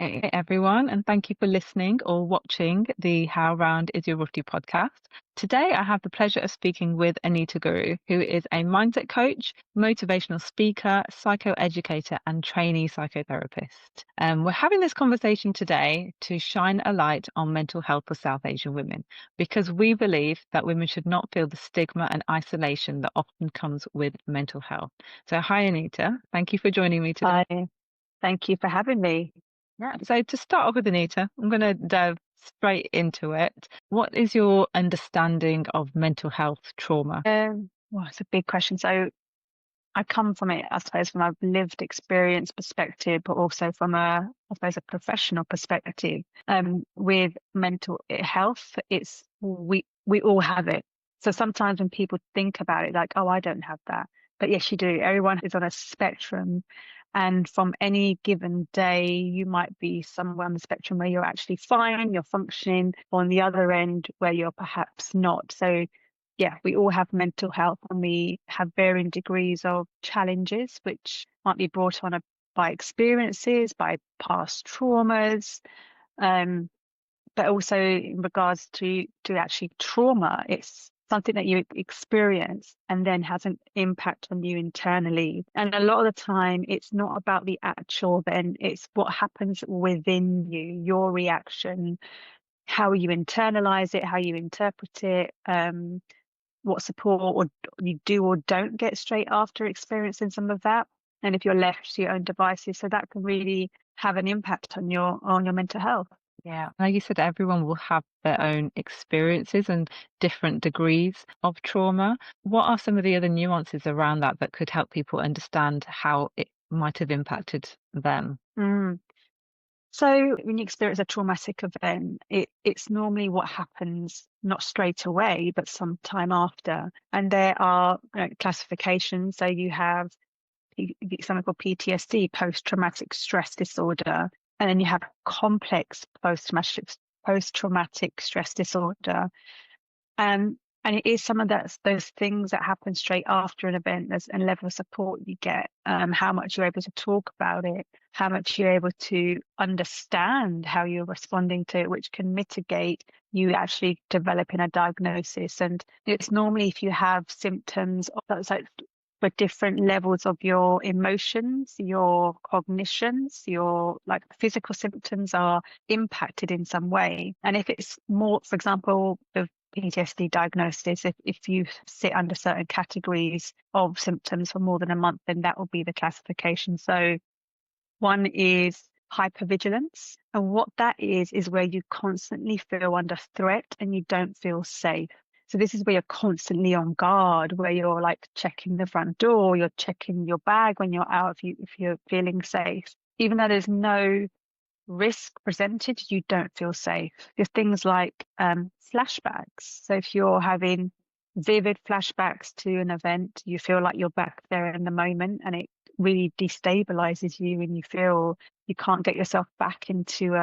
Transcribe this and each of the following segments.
Hey everyone, and thank you for listening or watching the How Round Is Your Rooty podcast. Today, I have the pleasure of speaking with Anita Guru, who is a mindset coach, motivational speaker, psychoeducator, and trainee psychotherapist. We're having this conversation today to shine a light on mental health for South Asian women, because we believe that women should not feel the stigma and isolation that often comes with mental health. So, hi, Anita. Thank you for joining me today. Hi, thank you for having me. Yeah. So to start off with, Anita, I'm going to dive straight into it. What is your understanding of mental health trauma? Well, it's a big question. So I come from it, I suppose, from a lived experience perspective, but also from I suppose, a professional perspective. With mental health, it's we all have it. So sometimes when people think about it, like, oh, I don't have that, but yes, you do. Everyone is on a spectrum, and from any given day, you might be somewhere on the spectrum where you're actually fine, you're functioning, or on the other end where you're perhaps not. So yeah, we all have mental health and we have varying degrees of challenges, which might be brought on by experiences, by past traumas, um, but also in regards to actually trauma, it's something that you experience and then has an impact on you internally. And a lot of the time, it's not about the actual event, it's what happens within you, your reaction, how you internalize it, how you interpret it, what support or you do or don't get straight after experiencing some of that. And if you're left to your own devices, so that can really have an impact on your mental health. Yeah, like you said, everyone will have their own experiences and different degrees of trauma. What are some of the other nuances around that that could help people understand how it might have impacted them? Mm. So when you experience a traumatic event, it's normally what happens not straight away, but some time after. And there are classifications. So you have something called PTSD, post-traumatic stress disorder, and then you have complex post-traumatic stress disorder. And it is some of those things that happen straight after an event. There's a level of support you get, how much you're able to talk about it, how much you're able to understand how you're responding to it, which can mitigate you actually developing a diagnosis. And it's normally if you have symptoms of those like for different levels of your emotions, your cognitions, your like physical symptoms are impacted in some way. And if it's more, for example, the PTSD diagnosis, if you sit under certain categories of symptoms for more than a month, then that will be the classification. So one is hypervigilance. And what that is where you constantly feel under threat and you don't feel safe. So this is where you're constantly on guard, where you're like checking the front door, you're checking your bag when you're out if you're feeling safe. Even though there's no risk presented, you don't feel safe. There's things like flashbacks. So if you're having vivid flashbacks to an event, you feel like you're back there in the moment and it really destabilizes you and you feel you can't get yourself back into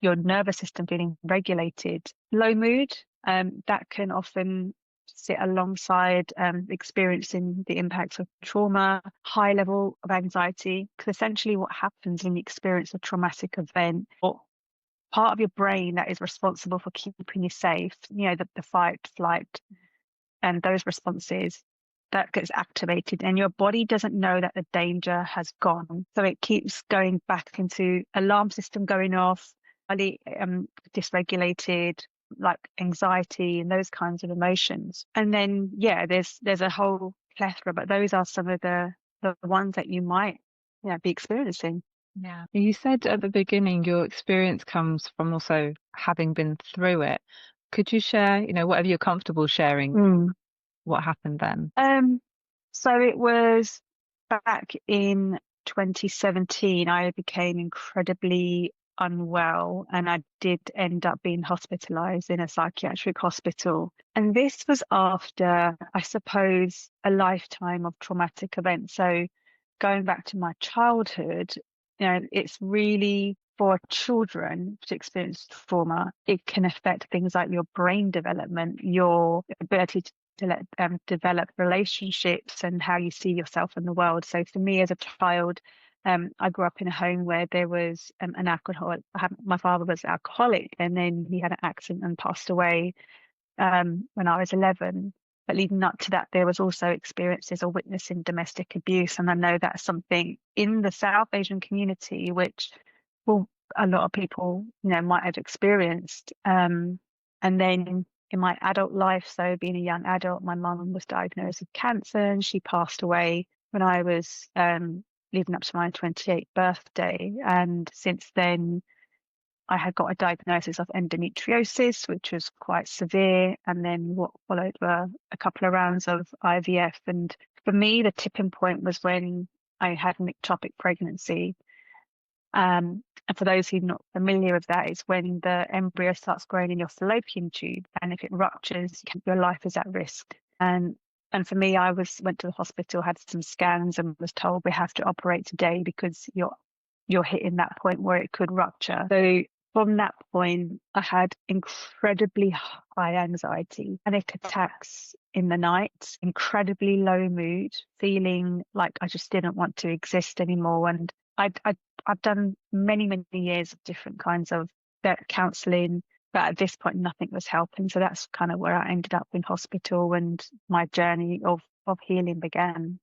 your nervous system feeling regulated. Low mood, that can often sit alongside experiencing the impacts of trauma, high level of anxiety, because essentially what happens when you experience a traumatic event, or part of your brain that is responsible for keeping you safe, the fight, flight, and those responses, that gets activated and your body doesn't know that the danger has gone. So it keeps going back into alarm system going off, highly dysregulated, like anxiety and those kinds of emotions. And then, yeah, there's a whole plethora, but those are some of the ones that you might, be experiencing. Yeah. You said at the beginning your experience comes from also having been through it. Could you share, whatever you're comfortable sharing, Mm. what happened then? So it was back in 2017, I became incredibly unwell and I did end up being hospitalized in a psychiatric hospital. And this was after, I suppose, a lifetime of traumatic events. So going back to my childhood, it's really for children to experience trauma. It can affect things like your brain development, your ability to let them develop relationships and how you see yourself in the world. So for me as a child, I grew up in a home where there was an alcoholic. My father was alcoholic, and then he had an accident and passed away when I was 11. But leading up to that, there was also experiences or witnessing domestic abuse. And I know that's something in the South Asian community, which, well, a lot of people, might have experienced. And then in my adult life, so being a young adult, my mum was diagnosed with cancer and she passed away when I was leading up to my 28th birthday. And since then, I had got a diagnosis of endometriosis, which was quite severe, and then what followed were a couple of rounds of IVF. And for me, the tipping point was when I had an ectopic pregnancy. And for those who are not familiar with that, it's when the embryo starts growing in your fallopian tube, and if it ruptures, your life is at risk. And for me, went to the hospital, had some scans, and was told we have to operate today because you're hitting that point where it could rupture. So from that point, I had incredibly high anxiety, panic attacks in the night, incredibly low mood, feeling like I just didn't want to exist anymore. And I've done many, many years of different kinds of counselling, but at this point, nothing was helping. So that's kind of where I ended up in hospital and my journey of healing began.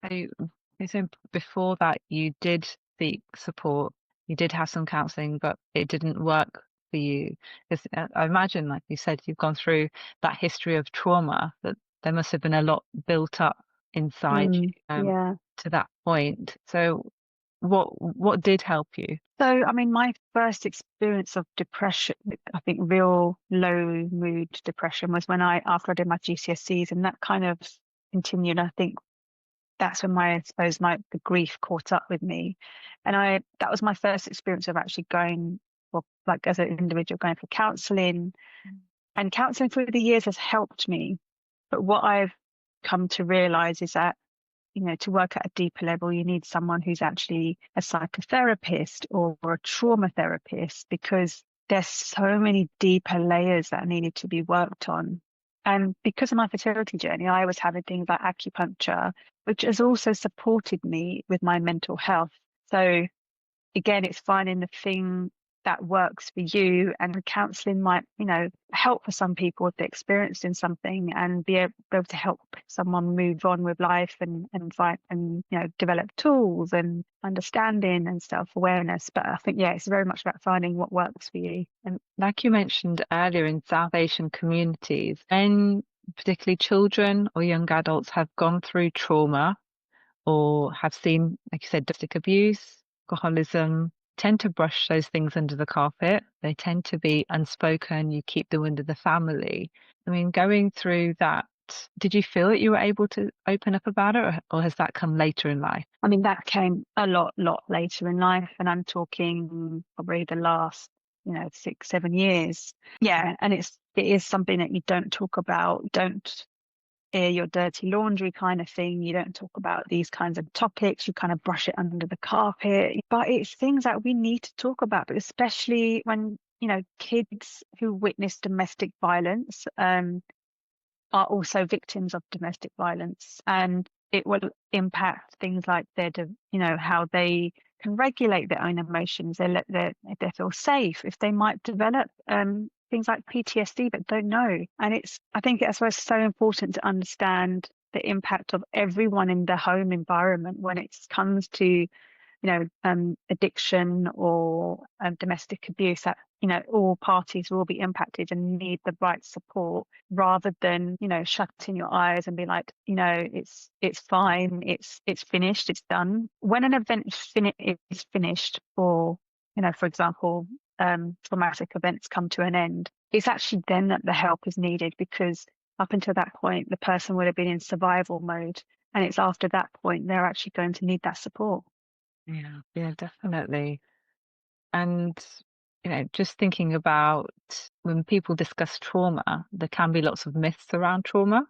So before that, you did seek support. You did have some counselling, but it didn't work for you. Because I imagine, like you said, you've gone through that history of trauma, that there must have been a lot built up inside you Yeah. to that point. So what did help you? So, I mean, my first experience of depression, I think real low mood depression, was after I did my GCSEs, and that kind of continued. I think that's when I suppose the grief caught up with me. And that was my first experience of actually going, well, like as an individual, going for counselling. And counselling through the years has helped me. But what I've come to realise is that, to work at a deeper level, you need someone who's actually a psychotherapist or a trauma therapist, because there's so many deeper layers that needed to be worked on. And because of my fertility journey, I was having things like acupuncture, which has also supported me with my mental health. So again, it's finding the thing that works for you, and the counselling might, help for some people if they're experiencing something, and be able to help someone move on with life and find and develop tools and understanding and self-awareness. But I think, yeah, it's very much about finding what works for you. And like you mentioned earlier, in South Asian communities, when particularly children or young adults have gone through trauma or have seen, like you said, domestic abuse, alcoholism, tend to brush those things under the carpet. They tend to be unspoken. You keep them under the family. I mean, going through that, did you feel that you were able to open up about it, or has that come later in life? I mean, that came a lot later in life, and I'm talking probably the last, 6, 7 years. Yeah, and it is something that you don't talk about. Don't air your dirty laundry kind of thing. You don't talk about these kinds of topics. You kind of brush it under the carpet. But it's things that we need to talk about, but especially when, kids who witness domestic violence are also victims of domestic violence. And it will impact things like how they can regulate their own emotions. If they feel safe, if they might develop things like PTSD but don't know. And I think that's why it's so important to understand the impact of everyone in the home environment when it comes to addiction or domestic abuse, that all parties will be impacted and need the right support, rather than shutting your eyes and be like, it's fine, it's finished, it's done. When an event is finished, or for example, traumatic events come to an end, it's actually then that the help is needed, because up until that point the person would have been in survival mode, and it's after that point they're actually going to need that support. Yeah, definitely. And, just thinking about when people discuss trauma, there can be lots of myths around trauma.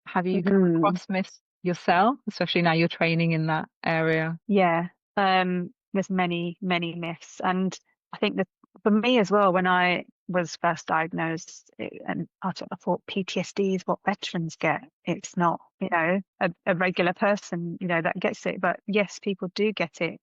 Have you come Mm-hmm. across myths yourself, especially now you're training in that area? Yeah. There's many, many myths. And I think that for me as well, when I was first diagnosed, and I thought PTSD is what veterans get. It's not, a regular person, that gets it. But yes, people do get it.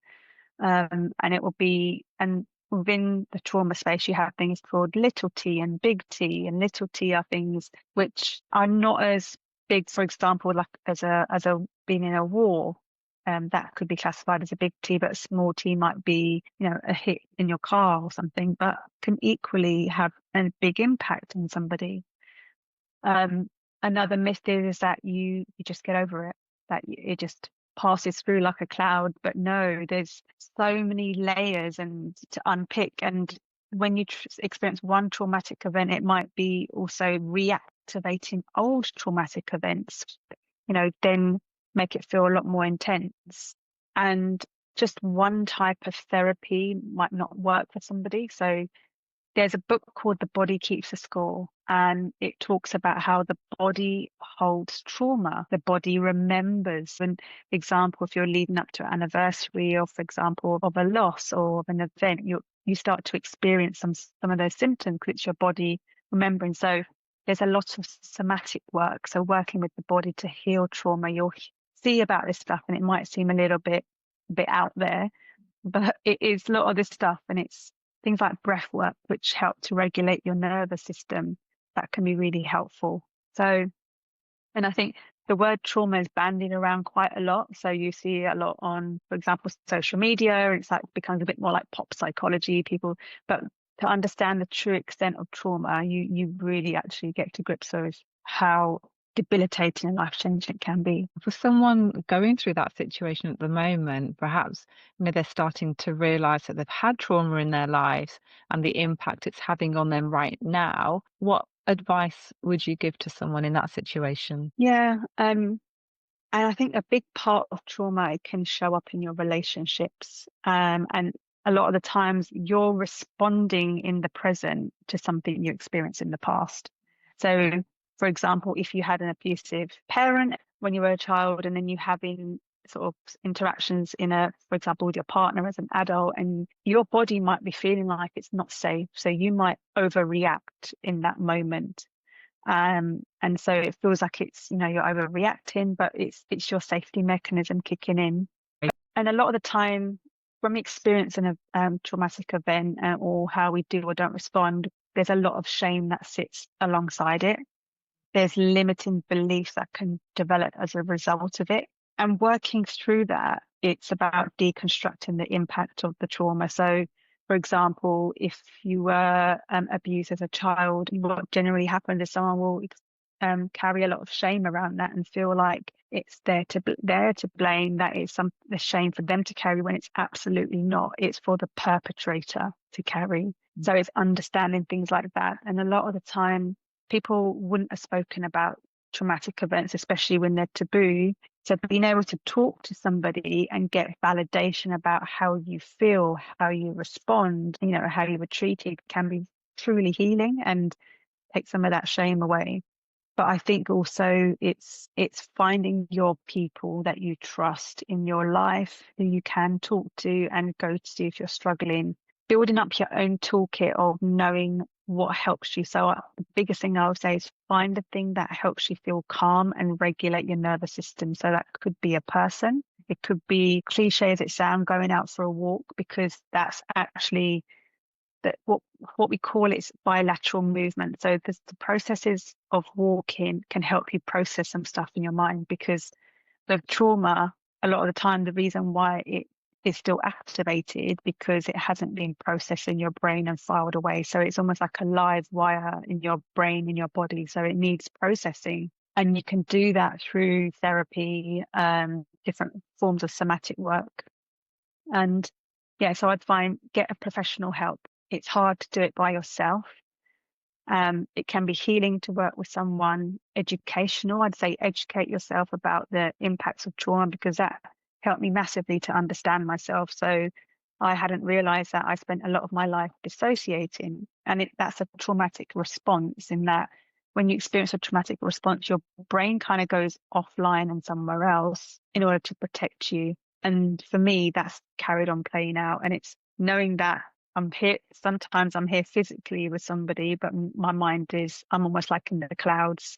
And it will be, and within the trauma space, you have things called little t and big T, and little t are things which are not as big, for example, like as a being in a war. That could be classified as a big T, but a small T might be, a hit in your car or something, but can equally have a big impact on somebody. Um, Another myth is that you just get over it, that it just passes through like a cloud. But no, there's so many layers and to unpick. And when you experience one traumatic event, it might be also reactivating old traumatic events, then make it feel a lot more intense. And just one type of therapy might not work for somebody. So there's a book called The Body Keeps the Score, and it talks about how the body holds trauma. The body remembers. An example, if you're leading up to an anniversary, or for example, of a loss or of an event, you start to experience some of those symptoms which your body remembering. So there's a lot of somatic work. So working with the body to heal trauma, you'll see about this stuff, and it might seem a little bit out there, but it is a lot of this stuff, and it's things like breath work, which help to regulate your nervous system. That can be really helpful. So, and I think the word trauma is bandied around quite a lot. So you see a lot on, for example, social media. It's like becomes a bit more like pop psychology, people. But to understand the true extent of trauma, you really actually get to grips with how debilitating and life-changing it can be. For someone going through that situation at the moment, perhaps they're starting to realize that they've had trauma in their lives and the impact it's having on them right now. What advice would you give to someone in that situation? Yeah, and I think a big part of trauma, it can show up in your relationships. And a lot of the times you're responding in the present to something you experienced in the past. So, for example, if you had an abusive parent when you were a child, and then you having sort of interactions for example, with your partner as an adult, and your body might be feeling like it's not safe. So you might overreact in that moment. And so it feels like it's, you're overreacting, but it's your safety mechanism kicking in. And a lot of the time, when we experience a traumatic event, or how we do or don't respond, there's a lot of shame that sits alongside it. There's limiting beliefs that can develop as a result of it. And working through that, it's about deconstructing the impact of the trauma. So, for example, if you were abused as a child, what generally happens is someone will carry a lot of shame around that and feel like it's there to blame, that it's the shame for them to carry, when it's absolutely not. It's for the perpetrator to carry. So it's understanding things like that. And a lot of the time, people wouldn't have spoken about traumatic events, especially when they're taboo. So being able to talk to somebody and get validation about how you feel, how you respond, how you were treated, can be truly healing and take some of that shame away. But I think also it's finding your people that you trust in your life, who you can talk to and go to if you're struggling, building up your own toolkit of knowing what helps you. So the biggest thing I would say is find the thing that helps you feel calm and regulate your nervous system. So that could be a person. It could be, cliche as it sounds, going out for a walk, because that's actually what we call it's bilateral movement. So the processes of walking can help you process some stuff in your mind, because the trauma, a lot of the time, the reason why it is still activated because it hasn't been processed in your brain and filed away. So it's almost like a live wire in your brain, in your body. So it needs processing. And you can do that through therapy, different forms of somatic work. And yeah, so I'd find get a professional help. It's hard to do it by yourself. It can be healing to work with someone. Educational, I'd say educate yourself about the impacts of trauma, because that helped me massively to understand myself. So I hadn't realized that I spent a lot of my life dissociating, and that's a traumatic response, in that when you experience a traumatic response, your brain kind of goes offline and somewhere else in order to protect you. And for me, that's carried on playing out. And it's knowing that I'm here. Sometimes I'm here physically with somebody, but my mind is, I'm almost like in the clouds.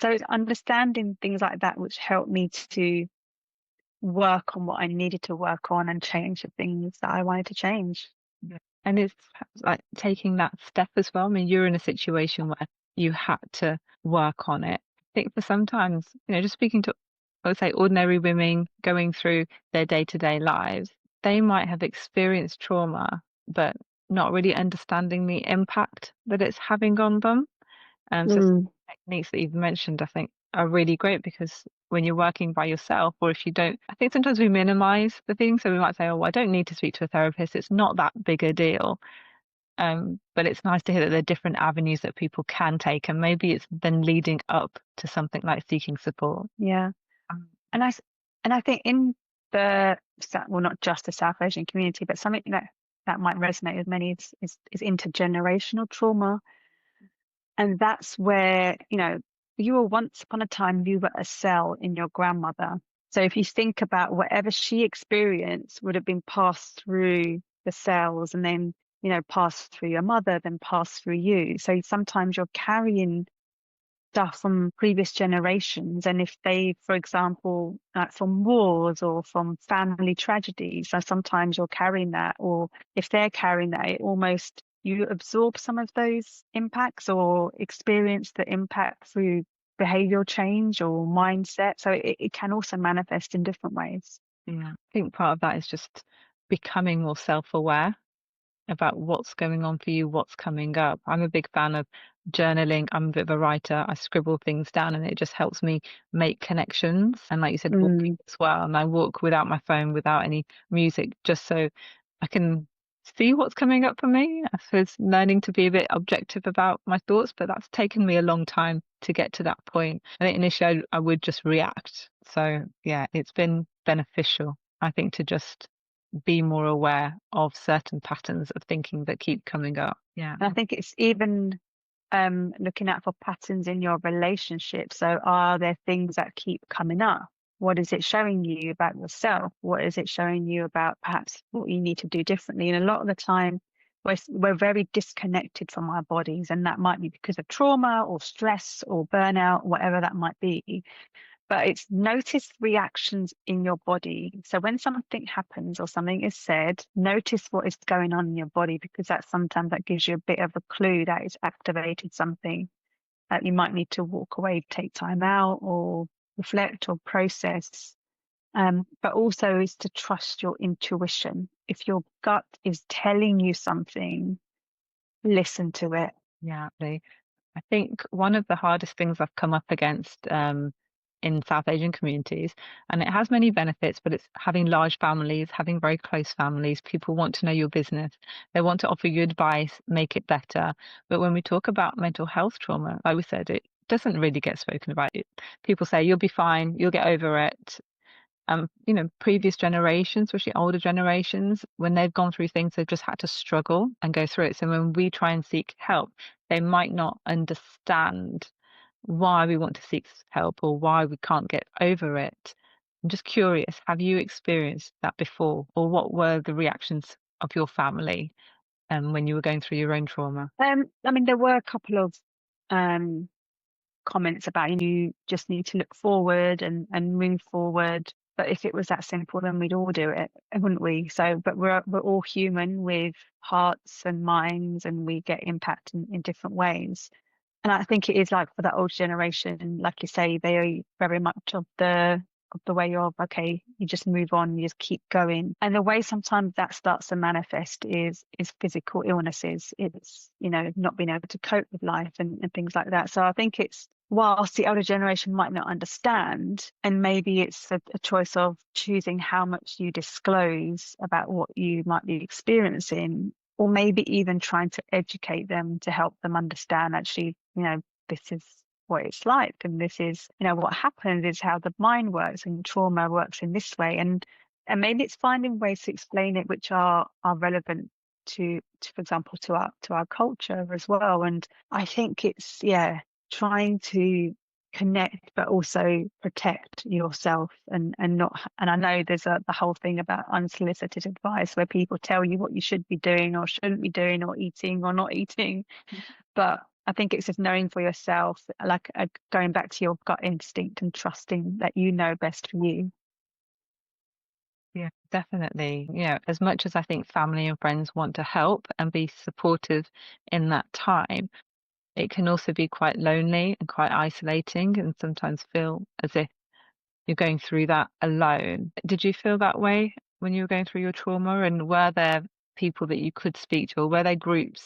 So it's understanding things like that which helped me to work on what I needed to work on and change the things that I wanted to change. Yeah. And it's like taking that step as well. I mean, you're in a situation where you had to work on it. I think for sometimes, just speaking to, I would say, ordinary women going through their day-to-day lives, they might have experienced trauma, but not really understanding the impact that it's having on them. So some Mm, techniques that you've mentioned, I think, are really great because when you're working by yourself, or if you don't, I think sometimes we minimize the thing. So we might say, oh, well, I don't need to speak to a therapist. It's not that big a deal. But it's nice to hear that there are different avenues that people can take, and maybe it's then leading up to something like seeking support. yeah. Um, And I think in the, well, not just the South Asian community, but something that might resonate with many is intergenerational trauma. And that's where, you were once upon a time, you were a cell in your grandmother. So if you think about whatever she experienced would have been passed through the cells and then, passed through your mother, then passed through you. So sometimes you're carrying stuff from previous generations. And if they, for example, from wars or from family tragedies, so sometimes you're carrying that, or if they're carrying that, it almost, you absorb some of those impacts or experience the impact through behavioral change or mindset. So it can also manifest in different ways. yeah, I think part of that is just becoming more self-aware about what's going on for you, what's coming up. I'm a big fan of journaling. I'm a bit of a writer. I scribble things down and it just helps me make connections. And like you said, walking Mm, as well. And I walk without my phone, without any music, just so I can see what's coming up for me. I suppose learning to be a bit objective about my thoughts, but that's taken me a long time to get to that point. I think initially I would just react. So yeah, it's been beneficial, I think, to just be more aware of certain patterns of thinking that keep coming up. Yeah. and I think it's even looking out for patterns in your relationship. So are there things that keep coming up? What is it showing you about yourself? What is it showing you about perhaps what you need to do differently? And a lot of the time, we're very disconnected from our bodies, and that might be because of trauma or stress or burnout, whatever that might be. But it's notice reactions in your body. So when something happens or something is said, notice what is going on in your body, because sometimes that gives you a bit of a clue that it's activated something that you might need to walk away, take time out, or reflect or process. But also is to trust your intuition. If your gut is telling you something, listen to it. Yeah. I think one of the hardest things I've come up against in South Asian communities, and it has many benefits, but it's having large families, having very close families. People want to know your business. They want to offer you advice, make it better. But when we talk about mental health trauma, like we said, it doesn't really get spoken about. People say you'll be fine, you'll get over it. Previous generations, especially older generations, when they've gone through things, they've just had to struggle and go through it. So when we try and seek help, they might not understand why we want to seek help or why we can't get over it. I'm just curious, have you experienced that before, or what were the reactions of your family when you were going through your own trauma? I mean, there were a couple of um, comments about you just need to look forward and move forward. But if it was that simple, then we'd all do it, wouldn't we? So, but we're all human with hearts and minds, and we get impact in different ways. And I think it is like for that old generation, like you say, they are very much of the way of, okay, you just move on, you just keep going. And the way sometimes that starts to manifest is physical illnesses. It's, not being able to cope with life and things like that. So I think it's, whilst the older generation might not understand, and maybe it's a choice of choosing how much you disclose about what you might be experiencing, or maybe even trying to educate them to help them understand, actually, this is what it's like, and this is, what happens is how the mind works, and trauma works in this way, and maybe it's finding ways to explain it which are relevant to, for example, to our culture as well. And I think it's, trying to connect but also protect yourself, and not, and I know there's the whole thing about unsolicited advice where people tell you what you should be doing or shouldn't be doing or eating or not eating, but I think it's just knowing for yourself, like going back to your gut instinct and trusting that you know best for you. Yeah, definitely. As much as I think family and friends want to help and be supportive in that time, it can also be quite lonely and quite isolating and sometimes feel as if you're going through that alone. Did you feel that way when you were going through your trauma? And were there people that you could speak to, or were there groups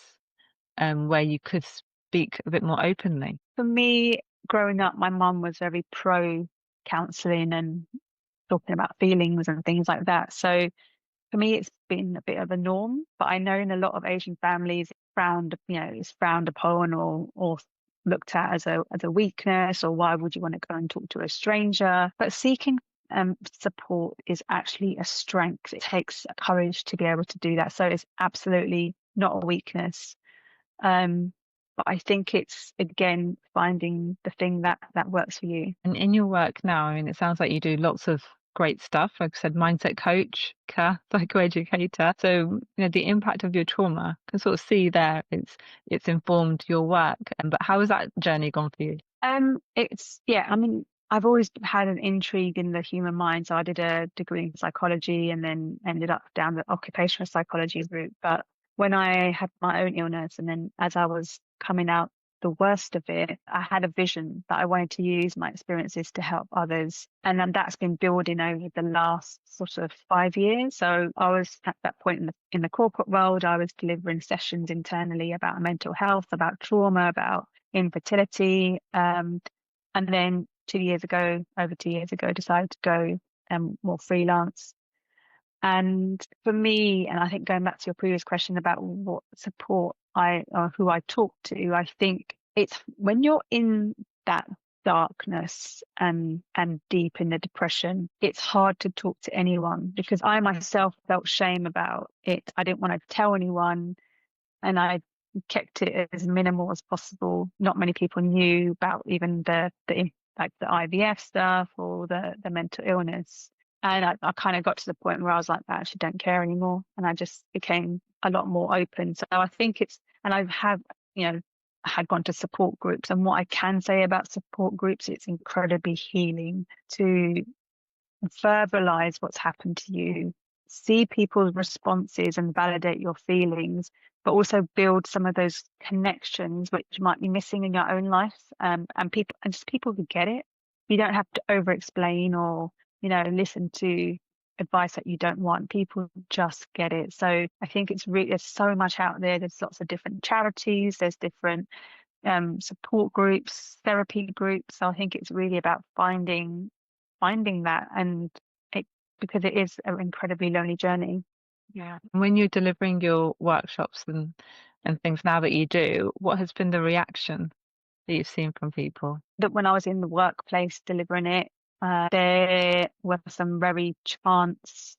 where you could speak a bit more openly? For me, growing up, my mum was very pro counselling and talking about feelings and things like that. So for me, it's been a bit of a norm, but I know in a lot of Asian families, it's frowned upon or looked at as a weakness, or why would you want to go and talk to a stranger? But seeking support is actually a strength. It takes courage to be able to do that. So it's absolutely not a weakness. Um, but I think it's again finding the thing that works for you. And in your work now, I mean, it sounds like you do lots of great stuff. Like I said, mindset coach, psychoeducator. So, the impact of your trauma, I can sort of see there it's informed your work. But how has that journey gone for you? It's yeah, I mean, I've always had an intrigue in the human mind. So I did a degree in psychology and then ended up down the occupational psychology route. But when I had my own illness and then as I was coming out the worst of it, I had a vision that I wanted to use my experiences to help others. And then that's been building over the last sort of 5 years. So I was at that point in the corporate world, I was delivering sessions internally about mental health, about trauma, about infertility. And then 2 years ago, over 2 years ago, decided to go more freelance. And for me, and I think going back to your previous question about what support or who I talk to, I think it's when you're in that darkness and deep in the depression, it's hard to talk to anyone because I myself felt shame about it. I didn't want to tell anyone, and I kept it as minimal as possible. Not many people knew about even like the IVF stuff or the mental illness. And I kind of got to the point where I was like, I actually don't care anymore. And I just became a lot more open. So I think and I have, I had gone to support groups. And what I can say about support groups, it's incredibly healing to verbalize what's happened to you, see people's responses and validate your feelings, but also build some of those connections which might be missing in your own life. And just people who get it. You don't have to over explain or, listen to advice that you don't want. People just get it. So I think there's so much out there. There's lots of different charities, there's different support groups, therapy groups. So I think it's really about finding that, and because it is an incredibly lonely journey. Yeah. When you're delivering your workshops and things now that you do, what has been the reaction that you've seen from people? That when I was in the workplace delivering it, there were some very chance,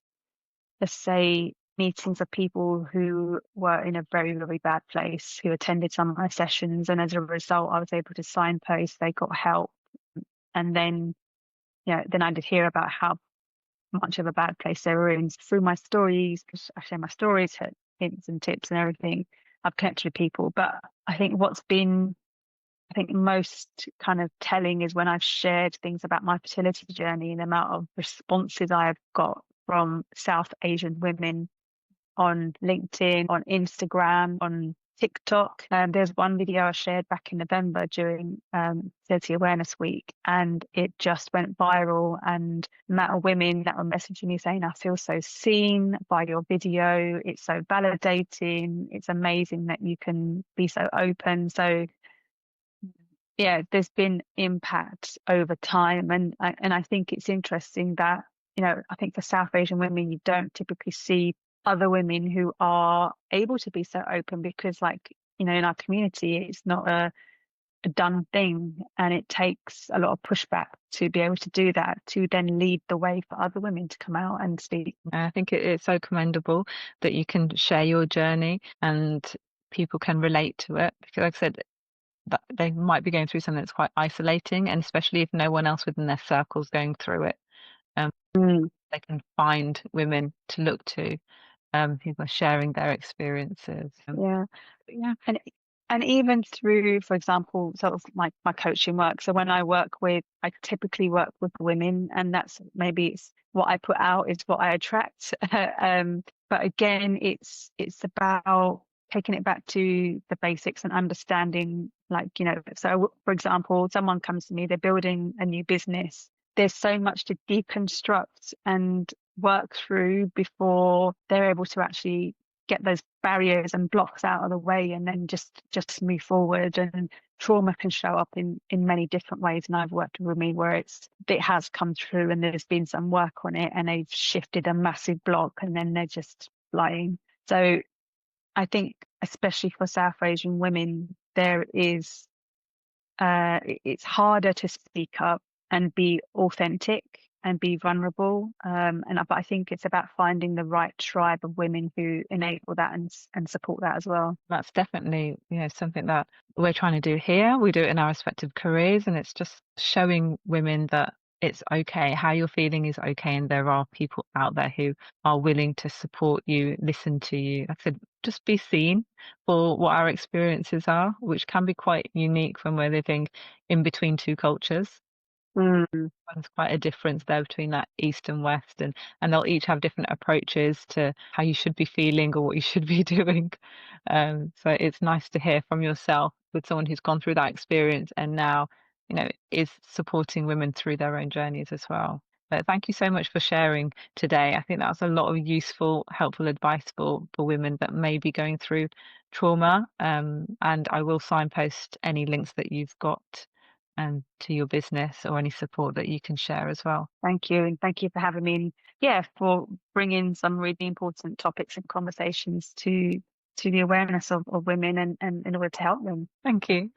let's say, meetings of people who were in a very, very bad place, who attended some of my sessions. And as a result, I was able to signpost, they got help. And then, then I did hear about how much of a bad place they were in through my stories, because I share my stories, hints and tips and everything. I've connected with people. But I think I think most kind of telling is when I've shared things about my fertility journey and the amount of responses I have got from South Asian women on LinkedIn, on Instagram, on TikTok. There's one video I shared back in November during Fertility Awareness Week, and it just went viral. And the amount of women that were messaging me saying, I feel so seen by your video. It's so validating. It's amazing that you can be so open. So yeah, there's been impact over time. And I think it's interesting that, I think for South Asian women, you don't typically see other women who are able to be so open because, like, in our community, it's not a done thing. And it takes a lot of pushback to be able to do that, to then lead the way for other women to come out and speak. I think it's so commendable that you can share your journey and people can relate to it. Because like I said, that they might be going through something that's quite isolating, and especially if no one else within their circle's going through it, um, Mm, they can find women to look to, who are sharing their experiences. yeah. Yeah, And even through, for example, sort of my coaching work. So when I typically work with women, and that's maybe it's what I put out is what I attract. But again, it's about taking it back to the basics and understanding, like, so for example, someone comes to me, they're building a new business. There's so much to deconstruct and work through before they're able to actually get those barriers and blocks out of the way, and then just move forward. And trauma can show up in many different ways, and I've worked with me where it has come through and there's been some work on it and they've shifted a massive block and then they're just flying. So I think especially for South Asian women, it's harder to speak up and be authentic and be vulnerable. But I think it's about finding the right tribe of women who enable that and support that as well. that's definitely, something that we're trying to do here. We do it in our respective careers, and it's just showing women that it's okay. How you're feeling is okay, and there are people out there who are willing to support you, listen to you. Like I said, just be seen for what our experiences are, which can be quite unique when we're living in between two cultures. Mm, There's quite a difference there between that East and West, and they'll each have different approaches to how you should be feeling or what you should be doing. So it's nice to hear from yourself with someone who's gone through that experience and now, is supporting women through their own journeys as well. But thank you so much for sharing today. I think that was a lot of useful, helpful advice for women that may be going through trauma. And I will signpost any links that you've got to your business or any support that you can share as well. thank you. And thank you for having me. And yeah, for bringing some really important topics and conversations to the awareness of women and in order to help them. Thank you.